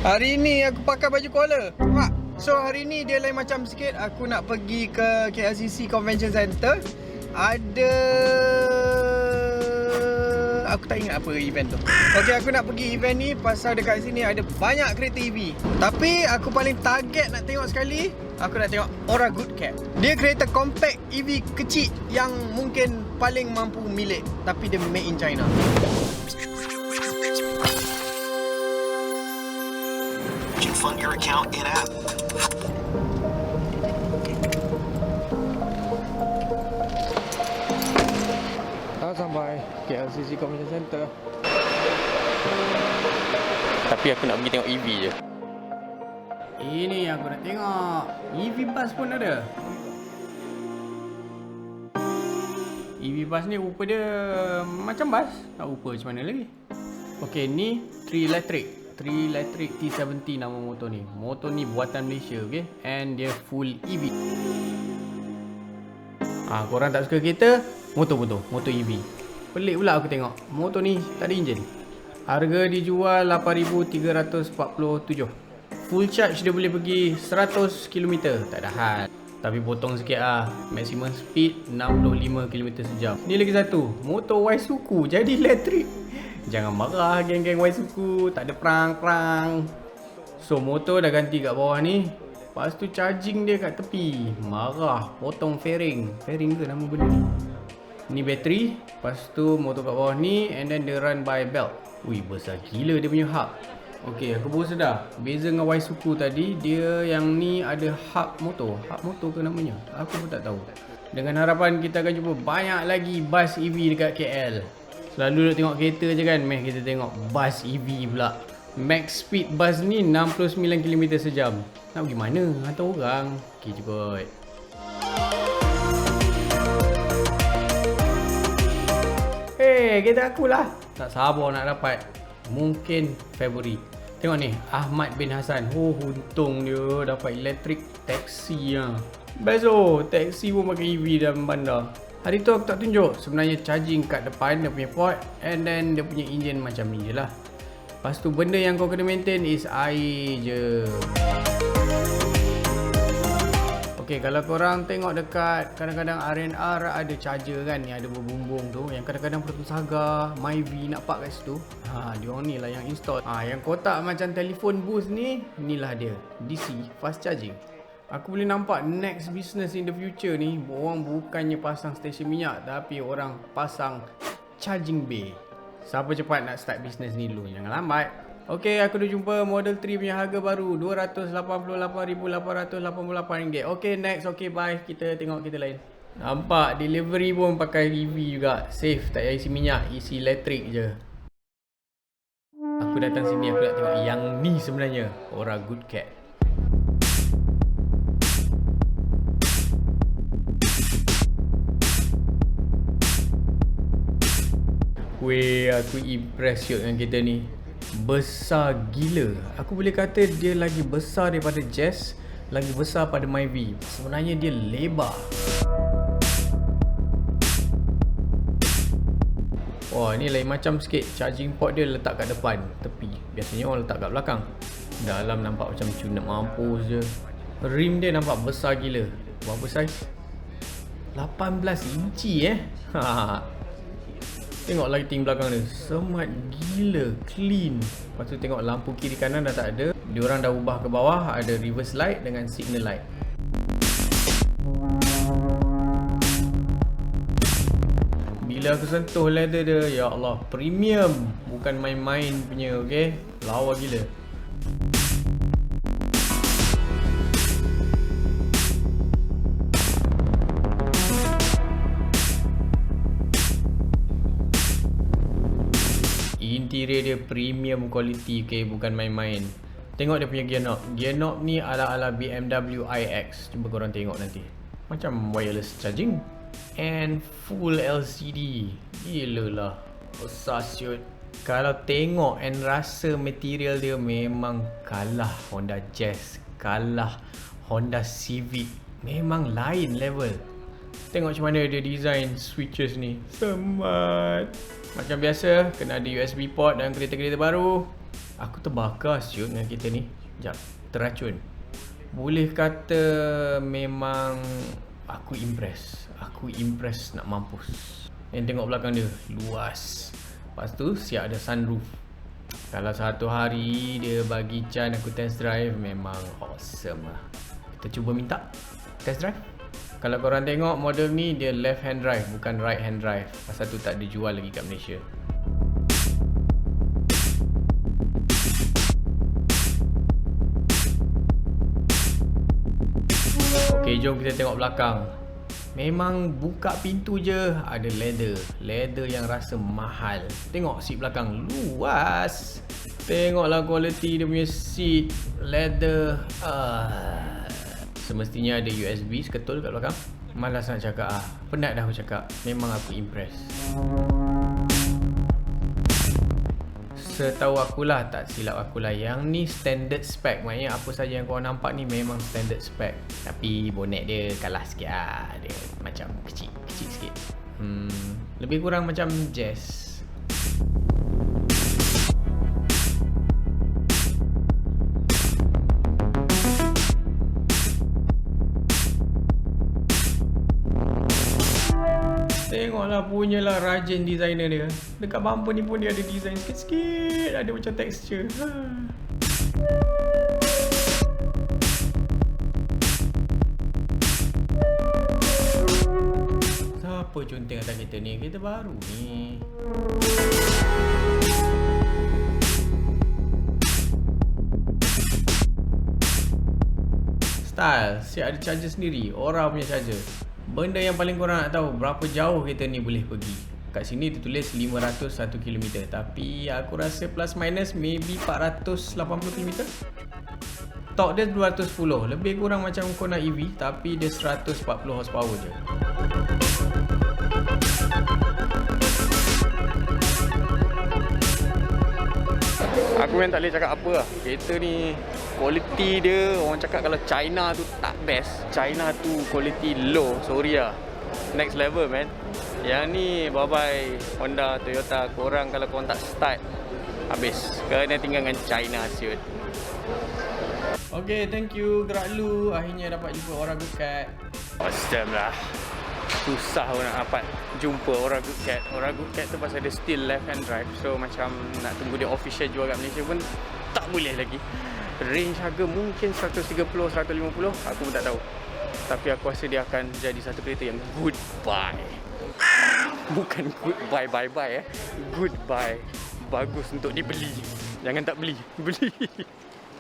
Hari ni aku pakai baju kola. So hari ni dia lain macam sikit. Aku nak pergi ke KLCC Convention Center. Aku tak ingat apa event tu. Okay, aku nak pergi event ni pasal dekat sini ada banyak kereta EV. Tapi aku paling target nak tengok sekali, aku nak tengok Ora Goodcat. Dia kereta compact EV kecil yang mungkin paling mampu milik, tapi dia made in China. You can fund your account in-app. Dah sampai KLCC Convention Center. Tapi aku nak pergi tengok EV je. Ini yang aku nak tengok. EV bus pun ada. EV bus ni rupa dia macam bus. Tak rupa macam mana lagi. Ok, ni 3 electric T70 nama motor ni. Motor ni buatan Malaysia, ok. And dia full EV. Korang tak suka kereta? Motor EV. Pelik pula aku tengok. Motor ni tak ada enjin. Harga dijual 8,347. Full charge dia boleh pergi 100 km. Tak ada hal. Tapi potong sikit lah. Maximum speed 65 km sejam. Ni lagi satu. Motor Ysuku jadi elektrik. Jangan marah geng-geng Ysuku. Tak ada perang-perang. So motor dah ganti kat bawah ni. Lepas tu charging dia kat tepi. Marah. Potong fairing. Fairing ke nama benda ni? Ni bateri. Lepas tu motor kat bawah ni. And then dia run by belt. Ui, besar gila dia punya hub. Ok, aku baru sedar. Beza dengan Ysuku tadi, dia yang ni ada hub motor. Hub motor ke namanya? Aku pun tak tahu. Dengan harapan kita akan jumpa banyak lagi bus EV dekat KL. Selalu nak tengok kereta je kan. Meh kita tengok bus EV pula. Max speed bus ni 69 km sejam. Nak pergi mana? Hantar orang. Ok je kot. Kereta aku lah. Tak sabar nak dapat. Mungkin Februari. Tengok ni, Ahmad bin Hassan. Untung dia dapat elektrik taksi lah. Best taksi pun pakai EV dalam bandar. Hari tu aku tak tunjuk. Sebenarnya charging kat depan dia punya port. And then dia punya engine macam ni je lah. Lepas tu benda yang kau kena maintain is air je. Ok, kalau korang tengok dekat kadang-kadang R&R ada charger kan, yang ada berbumbung tu, yang kadang-kadang Proton Saga, Myvi nak park kat situ. Diorang ni lah yang install. Yang kotak macam telefon booth ni, inilah dia, DC fast charging. Aku boleh nampak next business in the future ni, orang bukannya pasang stesen minyak, tapi orang pasang charging bay. Siapa cepat nak start business ni dulu, jangan lambat. Ok, aku dah jumpa Model 3 punya harga baru RM288,888. Ok, next. Ok, bye. Kita tengok kita lain. Nampak delivery pun pakai EV juga. Safe, tak payah isi minyak, isi elektrik je. Aku datang sini, aku nak tengok yang ni sebenarnya, Ora Goodcat. Weh, aku impress dengan kereta ni. Besar gila. Aku boleh kata dia lagi besar daripada Jazz, lagi besar pada Myvi. Sebenarnya dia lebar. Wah, ni lain macam sikit. Charging port dia letak kat depan, tepi. Biasanya orang letak kat belakang. Dalam nampak macam cuma nak mampus je. Rim dia nampak besar gila. Berapa saiz? 18 inci Tengok lighting belakang dia, semat gila, clean. Lepas tu tengok lampu kiri kanan dah tak ada. Diorang dah ubah ke bawah, ada reverse light dengan signal light. Bila aku sentuh leather dia, ya Allah, premium. Bukan main-main punya, ok. Lawa gila. Interior dia premium quality, okay, bukan main-main. Tengok dia punya gear knob. Gear knob ni ala-ala BMW iX. Cuba korang tengok nanti. Macam wireless charging. And full LCD. Gila lah. Besar siut. Kalau tengok and rasa material dia memang kalah Honda Jazz, kalah Honda Civic. Memang lain level. Tengok macam mana dia design switches ni. Semat. Macam biasa, kena ada USB port dalam kereta-kereta baru. Aku terbakar siut dengan kereta ni. Sekejap, terracun. Boleh kata memang aku impress. Aku impress nak mampus. Yang tengok belakang dia, luas. Lepas tu siap ada sunroof. Kalau satu hari dia bagi Chan aku test drive, memang awesome lah. Kita cuba minta test drive. Kalau korang tengok model ni, dia left hand drive, bukan right hand drive. Pasal tu tak dijual lagi kat Malaysia. Okay, jom kita tengok belakang. Memang buka pintu je ada leather yang rasa mahal. Tengok seat belakang luas. Tengoklah kualiti dia punya seat leather. Semestinya ada USB seketul kat belakang. Malas nak cakap penat dah aku cakap. Memang aku impress. Setahu akulah, tak silap akulah, yang ni standard spec. Maknanya apa saja yang korang nampak ni memang standard spec. Tapi bonet dia kalah sikit lah. Dia macam kecil sikit. Lebih kurang macam Jazz. Tengoklah punyalah rajin designer dia. Dekat bumper ni pun dia ada design sikit-sikit. Ada macam texture. Siapa conteng atas kereta ni? Kereta baru ni. Style. Siap ada charger sendiri. Ora punya charger. Benda yang paling korang nak tahu, berapa jauh kereta ni boleh pergi. Kat sini tertulis 501 km. Tapi aku rasa plus minus maybe 480 km. Torque dia 210. Lebih kurang macam kau nak EV. Tapi dia 140 horsepower je. Aku memang tak boleh cakap apa lah. Kereta ni quality dia, orang cakap kalau China tu tak best, China tu quality low, sorry lah. Next level man. Yang ni bye-bye Honda, Toyota. Korang kalau korang tak start, habis. Kena tinggal dengan China siut. Okay, thank you. Gerak lu. Akhirnya dapat jumpa Ora Goodcat. Awesome lah. Susah pun nak dapat jumpa Ora Goodcat. Ora Goodcat tu pasal dia still left hand drive. So macam nak tunggu dia official jual kat Malaysia pun tak boleh lagi. Range harga mungkin 130, 150, aku pun tak tahu. Tapi aku rasa dia akan jadi satu kereta yang goodbye. Bukan goodbye bye-bye Goodbye. Bagus untuk dibeli. Jangan tak beli. Beli.